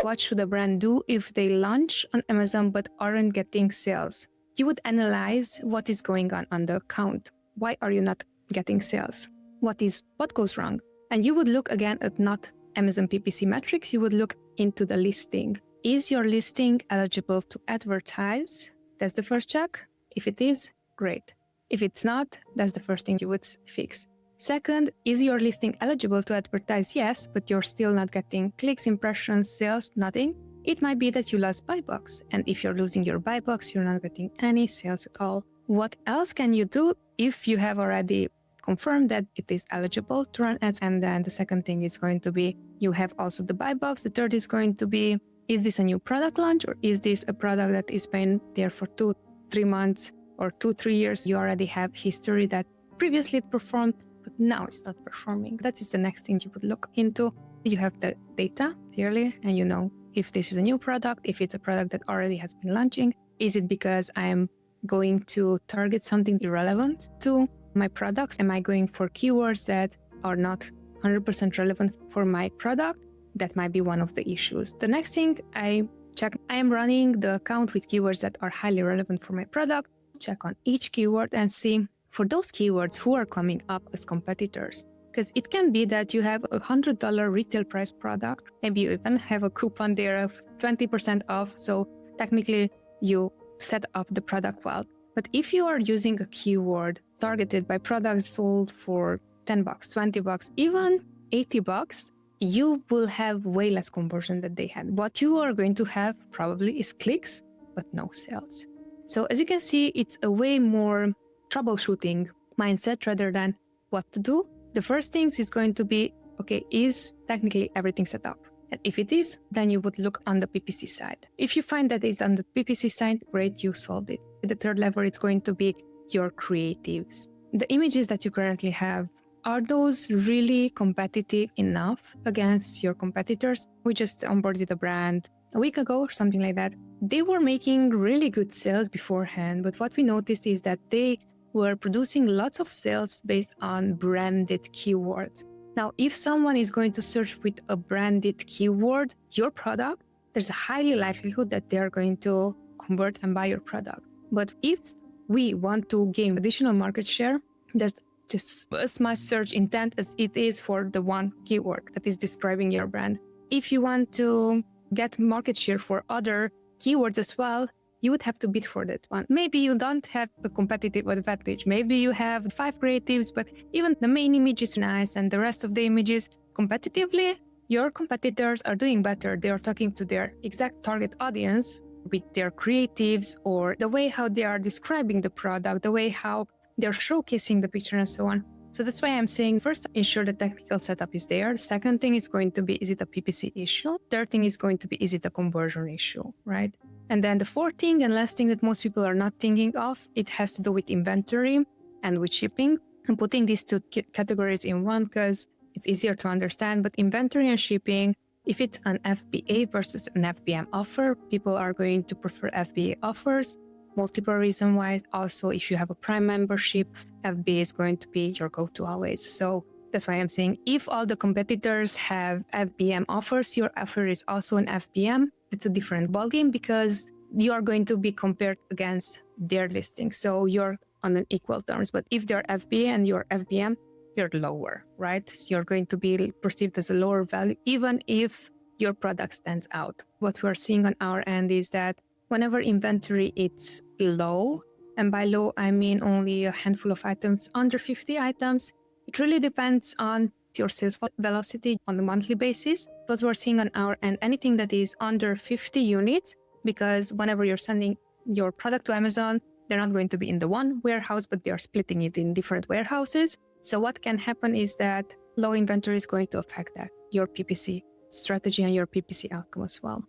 What should a brand do if they launch on Amazon but aren't getting sales? You would analyze what is going on the account. Why are you not getting sales? What goes wrong? And you would look again at not Amazon PPC metrics, you would look into the listing. Is your listing eligible to advertise? That's the first check. If it is, great. If it's not, that's the first thing you would fix. Second, is your listing eligible to advertise? Yes, but you're still not getting clicks, impressions, sales, nothing. It might be that you lost buy box. And if you're losing your buy box, you're not getting any sales at all. What else can you do if you have already confirmed that it is eligible to run ads? And then the second thing is going to be, you have also the buy box. The third is going to be, is this a new product launch or is this a product that is been there for 2-3 months or 2-3 years? You already have history that previously it performed, but now it's not performing. That is the next thing you would look into. You have the data clearly, and you know if this is a new product, if it's a product that already has been launching. Is it because I'm going to target something irrelevant to my products? Am I going for keywords that are not 100% relevant for my product? That might be one of the issues. The next thing I check, I am running the account with keywords that are highly relevant for my product. Check on each keyword and see for those keywords who are coming up as competitors. Because it can be that you have a $100 retail price product. Maybe you even have a coupon there of 20% off. So technically you set up the product well. But if you are using a keyword targeted by products sold for $10, $20, even $80, you will have way less conversion than they had. What you are going to have probably is clicks, but no sales. So as you can see, it's a way more troubleshooting mindset rather than what to do. The first thing is going to be, okay, is technically everything set up? And if it is, then you would look on the PPC side. If you find that it's on the PPC side, great, you solved it. The third level, it's going to be your creatives. The images that you currently have, are those really competitive enough against your competitors? We just onboarded a brand a week ago or something like that. They were making really good sales beforehand, but what we noticed is that they were producing lots of sales based on branded keywords. Now, if someone is going to search with a branded keyword, your product, there's a highly likelihood that they're going to convert and buy your product. But if we want to gain additional market share, there's just as much search intent as it is for the one keyword that is describing your brand. If you want to get market share for other keywords as well, you would have to bid for that one. Maybe you don't have a competitive advantage. Maybe you have 5 creatives, but even the main image is nice and the rest of the images, competitively, your competitors are doing better. They are talking to their exact target audience with their creatives or the way how they are describing the product, the way how they're showcasing the picture and so on. So that's why I'm saying first, ensure the technical setup is there. The second thing is going to be, is it a PPC issue? Third thing is going to be, is it a conversion issue, right? And then the fourth thing and last thing that most people are not thinking of, it has to do with inventory and with shipping. I'm putting these two categories in one because it's easier to understand, but inventory and shipping, if it's an FBA versus an FBM offer, people are going to prefer FBA offers. Multiple reasons why. Also, if you have a Prime membership, FBA is going to be your go-to always. So that's why I'm saying if all the competitors have FBM offers, your offer is also an FBM. It's a different ballgame because you are going to be compared against their listing. So you're on an equal terms. But if they're FBA and you're FBM, you're lower, right? So you're going to be perceived as a lower value, even if your product stands out. What we're seeing on our end is that whenever inventory is low, and by low, I mean only a handful of items, under 50 items, it really depends on your sales velocity on a monthly basis. But we're seeing on our end, anything that is under 50 units, because whenever you're sending your product to Amazon, they're not going to be in the one warehouse, but they're splitting it in different warehouses. So what can happen is that low inventory is going to affect that, your PPC strategy and your PPC outcome as well.